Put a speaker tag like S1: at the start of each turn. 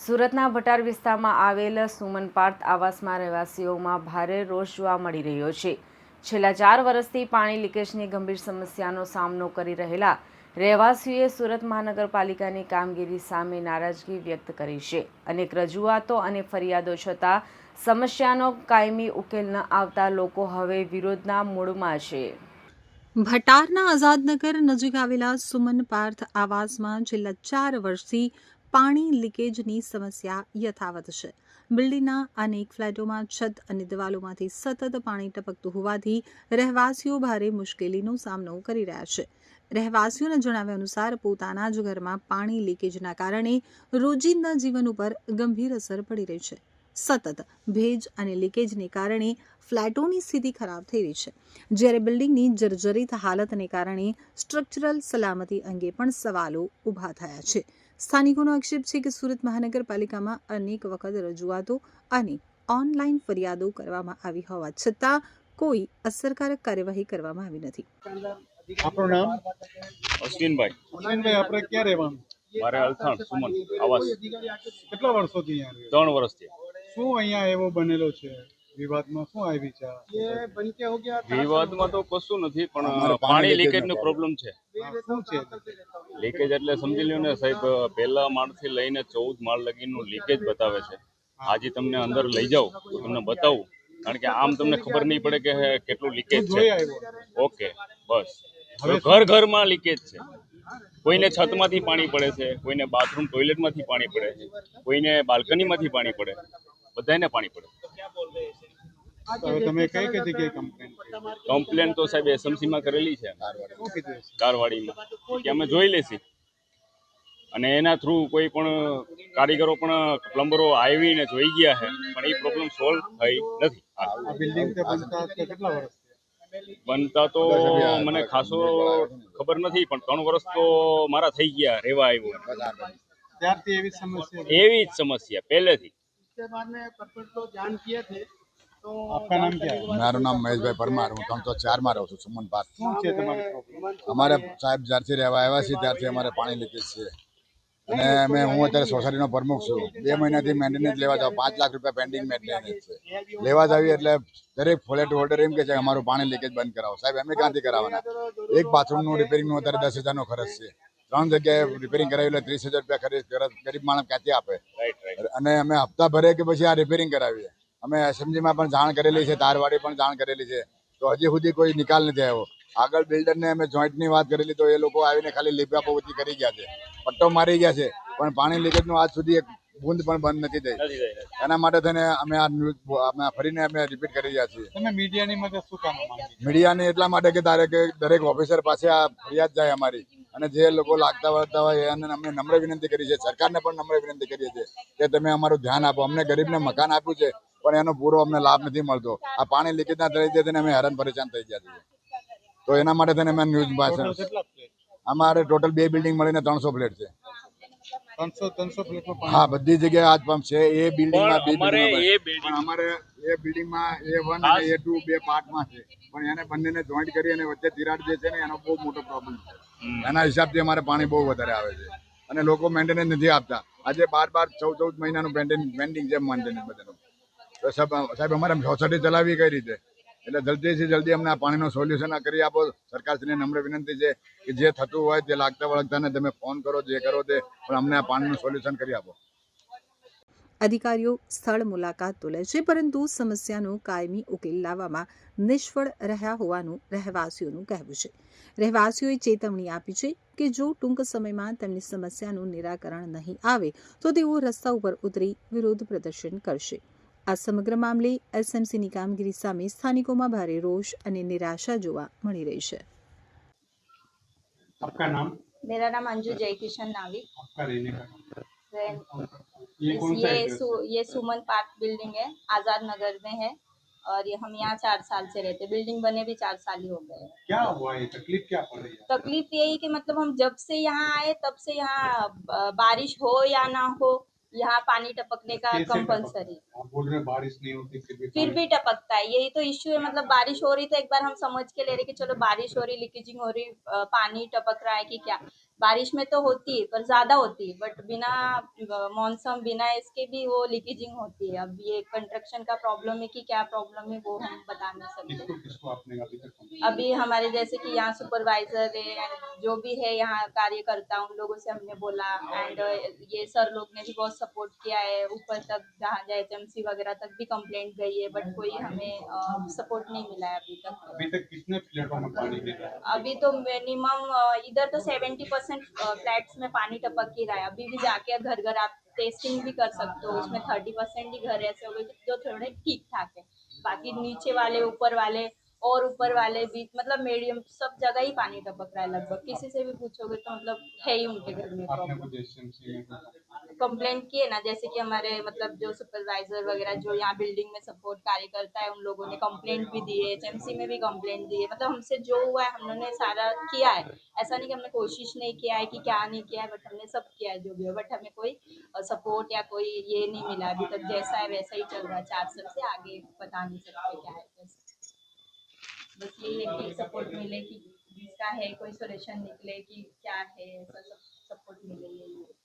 S1: સુરતના ભટાર વિસ્તારમાં આવેલ સુમન પાર્થ આવાસમાં રહેવાસીઓમાં ભારે રોષ જોવા મળી રહ્યો છે. છેલ્લા 4 વર્ષથી પાણી લીકેજની ગંભીર સમસ્યાનો સામનો કરી રહેલા રહેવાસીઓએ સુરત મહાનગરપાલિકાની કામગીરી સામે નારાજગી વ્યક્ત કરી છે. અનેક રજૂઆતો અને ફરિયાદો છતાં સમસ્યાનો કાયમી ઉકેલ ન આવતા લોકો હવે વિરોધના મૂડમાં છે.
S2: ભટારના આઝાદનગર નજીક આવેલા સુમન પાર્થ આવાસમાં છેલ્લા 4 વર્ષથી પાણી લીકેજની સમસ્યા યથાવત છે. બિલ્ડિંગના અનેક ફ્લેટોમાં છત અને દિવાલોમાંથી સતત પાણી ટપકતું હોવાથી રહેવાસીઓ ભારે મુશ્કેલીનો સામનો કરી રહ્યા છે. રહેવાસીઓના જણાવ્યા અનુસાર પોતાના જ ઘરમાં પાણી લીકેજના કારણે રોજિંદા જીવન ઉપર ગંભીર અસર પડી રહી છે. સતત ભેજ અને લીકેજને કારણે ફ્લેટોની સ્થિતિ ખરાબ થઈ રહી છે, જ્યારે બિલ્ડિંગની જર્જરિત હાલતને કારણે સ્ટ્રક્ચરલ સલામતી અંગે પણ સવાલો ઊભા થયા છે. સ્થાનિકોનો આક્ષેપ છે કે સુરત મહાનગરપાલિકામાં અનેક વખત રજૂઆતો અને ઓનલાઈન ફરિયાદો કરવામાં આવી હોવા છતાં કોઈ અસરકારક કાર્યવાહી કરવામાં આવી નથી.
S3: આપણું નામ?
S4: અશ્વિનભાઈ.
S3: અશ્વિનભાઈ, આપણે ક્યાં રહેવાનું?
S4: મારે અલથાણ સુમન આવાસ.
S3: કેટલા વર્ષોથી અહીંયા
S4: 3 વર્ષથી.
S3: શું અહીંયા એવો બનેલો છે? વિવાદમાં શું આવી છે?
S4: વિવાદમાં તો કશું નથી, પણ પાણી લીકેજ નો પ્રોબ્લેમ છે.
S3: શું છે?
S4: લીકેજ એટલે સમજી લ્યો ને સાહેબ, પહેલા માળથી લઈને 14 માળ લગીનું લીકેજ બતાવે છે. આજે તમને અંદર લઈ જાઉં તો તમને બતાવું, કારણ કે આમ તમને ખબર નહીં પડે કે કેટલું લીકેજ છે. ઓકે, બસ. હવે ઘરમાં લીકેજ છે. કોઈને છતમાંથી પાણી પડે છે, કોઈને બાથરૂમ ટોયલેટમાંથી પાણી પડે છે, કોઈને બાલ્કનીમાંથી પાણી પડે, બધાને પાણી પડે.
S3: તમે કઈ જગ્યાએ
S4: કમ્પ્લેન તો સાહેબ SMC માં કરેલી છે, કારવાડીમાં, કે અમે જોઈ લેશી. અને એના થ્રુ કોઈ પણ કારીગરો પણ પ્લમ્બરો આવીને જોઈ ગયા છે, પણ એ પ્રોબ્લેમ સોલ્વ થઈ નથી. બનતા તો મને ખાસો ખબર નથી, પણ 3 વર્ષ તો મારા થઈ ગયા રહેવા આવ્યો. એવી જ સમસ્યા પહેલેથી.
S5: મારું નામ મહેશભાઈ પરમાર, હું 304 માં રહું છું, સુમન પાર્થ. અમારે સાહેબ જ્યારથી રહેવા આવ્યા છીએ ત્યારથી અમારે પાણી લીકેજ છે. અને હું અત્યારે સોસાયટીનો પ્રમુખ છું. 2 મહિનાથી મેન્ટેનન્સ લેવા જાવ, 5 લાખ રૂપિયા પેન્ડિંગ મેન્ટેનન્સ છે. લેવા જાવી એટલે દરેક ફ્લેટ હોલ્ડર એમ કે છે અમારું પાણી લીકેજ બંધ કરાવો. સાહેબ અમે ક્યાંથી કરાવવાના? એક બાથરૂમનું રિપેરિંગનું અત્યારે 10,000નો ખર્ચ છે. 3 જગ્યાએ રિપેરિંગ કરાવી એટલે 30,000 રૂપિયા ગરીબ માણસ ક્યાંથી આપે? અને અમે હપ્તા ભરે કે પછી આ રિપેરિંગ કરાવીએ. અમે SMGમાં પણ જાણ કરેલી છે, તારવાડી પણ જાણ કરેલી છે, તો હજી સુધી કોઈ નિકાલ નથી આવ્યો. આગળ બિલ્ડરને અમે જોઈન્ટની વાત કરેલી તો એ લોકો આવીને ખાલી લીપાપોતી કરી ગયા છે, પટ્ટો મારી ગયા છે, પણ પાણી લીકેજનું આજ સુધી એક બૂંદ પણ બંધ નથી થઈ. એના માટે થઈને અમે આ ન્યૂઝ ફરીને અમે રિપીટ કરી રહ્યા છીએ.
S3: તમે મીડિયાની મદદ શું કામ માંગો?
S5: મીડિયાની એટલા માટે કે દરેક ઓફિસર પાસે આ ફરિયાદ જાય અમારી, અને જે લોકો લાગતા વળગતા હોય એને અમે નમ્ર વિનંતી કરી છે, સરકારને પણ નમ્ર વિનંતી કરીએ છીએ કે તમે અમારું ધ્યાન આપો. અમને ગરીબને મકાન આપ્યું છે, પણ એનો પૂરો અમને લાભ નથી મળતો. આ પાણી લીકેજના લીધે અમે હેરાન પરેશાન થઈ ગયા છીએ. તો એના માટે થઈને અમે ન્યૂઝ પાસે અમારે ટોટલ 2 બિલ્ડિંગ મળીને 300 ફ્લેટ છે.
S3: 300 ફ્લેટમાં?
S5: હા, બધી જગ્યાએ આજ પંપ છે. એ બિલ્ડિંગમાં
S4: અમારે
S5: એ બિલ્ડિંગમાં A1 અને A2 બે પાર્ટમાં છે, પણ એને બંનેને જોઈન્ટ કરી અને વચ્ચે તિરાડ જે છે ને એનો બહુ મોટો પ્રોબ્લેમ છે. એના હિસાબથી અમારે પાણી બહુ વધારે આવે છે, અને લોકો મેન્ટેનન્સ નથી આપતા. આજે 12-14 મહિનાનું પેન્ડિંગ છે મેન્ટેનન્સ બધાનું. તો સાહેબ અમારે સોસાયટી ચલાવવી કઈ રીતે? એટલે જલ્દીથી જલ્દી અમને આ પાણીનું સોલ્યુશન કરી આપો. સરકારશ્રીને નમ્ર વિનંતી છે કે જે થતું હોય તે લાગતા વળગતાને તમે ફોન કરો, જે કરો તે, પણ અમને આ પાણીનું સોલ્યુશન કરી આપો.
S2: અધિકારીઓ સ્થળ મુલાકાત તો લે છે, પરંતુ સમસ્યાનો કાયમી ઉકેલ લાવવામાં નિષ્ફળ રહ્યા હોવાનું રહેવાસીઓનું કહેવું છે. રહેવાસીઓએ ચેતવણી આપી છે કે જો ટૂંક સમયમાં તેમની સમસ્યાનું નિરાકરણ નહીં આવે તો તેઓ રસ્તા ઉપર ઉતરી વિરોધ પ્રદર્શન કરશે. આ સમગ્ર મામલે SMCની કામગીરી સામે સ્થાનિકોમાં ભારે રોષ અને નિરાશા જોવા મળી રહી છે.
S3: आपका नाम?
S6: मेरा नाम अंजू जयकिशन नाविक।
S3: आपका रहने का?
S6: ये सुमन पार्क बिल्डिंग है, आजाद नगर में है, और ये हम यहाँ 4 साल से रहते। बिल्डिंग बने भी 4 साल ही हो गए।
S3: क्या हुआ है? तकलीफ क्या पड़ रही है?
S6: तकलीफ यही कि मतलब हम जब से यहाँ आए तब से यहाँ बारिश हो या ना हो, यहाँ पानी टपकने का कंपलसरी।
S3: आप बोल रहे बारिश नहीं होती
S6: फिर भी टपकता है, यही तो इश्यू है। मतलब बारिश हो रही तो एक बार हम समझ के ले रहे कि चलो बारिश हो रही, लीकेजिंग हो रही, पानी टपक रहा है कि क्या। बारिश में तो होती है पर ज्यादा होती है, बट बिना मॉनसून बिना इसके भी वो लीकेजिंग होती है। अब ये कंस्ट्रक्शन का प्रॉब्लम है कि क्या प्रॉब्लम है वो हम बता नहीं सकते।
S3: किसको किसको आपने अभी तक
S6: अभी हमारे जैसे कि यहाँ सुपरवाइजर है and जो भी है यहाँ कार्यकर्ता उन लोगों से हमने बोला, एंड ये सर लोग ने भी बहुत सपोर्ट किया है। ऊपर तक जहाँ HMC वगैरह तक भी कंप्लेंट गई है, बट कोई हमें सपोर्ट नहीं मिला है
S3: अभी तक कितने फ्लैटों में पानी गिर रहा है?
S6: अभी तो मिनिमम इधर तो 70% फ्लैट्स में पानी टपक ही रहा है। अभी भी जाके घर घर आप टेस्टिंग भी कर सकते हो, उसमें 30% ही घर ऐसे हो गए जो थोड़े ठीक ठाक है। बाकी नीचे वाले ऊपर वाले और ऊपर वाले भी मतलब मीडियम सब जगह ही पानी टपक रहा है लगभग। किसी से भी पूछोगे तो मतलब है ही उनके घर में
S3: आपने
S6: प्रॉब्लम।
S3: कुछ एसएमसी में
S6: कंप्लेंट किए ना, जैसे कि हमारे मतलब जो सुपरवाइजर वगैरह जो यहाँ बिल्डिंग में सपोर्ट कार्य करता है उन लोगों ने कंप्लेंट भी दी है, HMC में भी कंप्लेंट दी है। मतलब हमसे जो हुआ है हमने सारा किया है। ऐसा नहीं कि हमने कोशिश नहीं किया है कि क्या नहीं किया है, बट हमने सब किया है जो भी है। बट हमें कोई सपोर्ट या कोई ये नहीं मिला अभी तक। जैसा है वैसा ही चल रहा है 4 साल से, आगे बता नहीं सकते क्या है कैसे। बस यही है कि सपोर्ट मिले कि जिसका है कोई सोल्यूशन निकले कि क्या है, ऐसा सब सपोर्ट मिले यही है।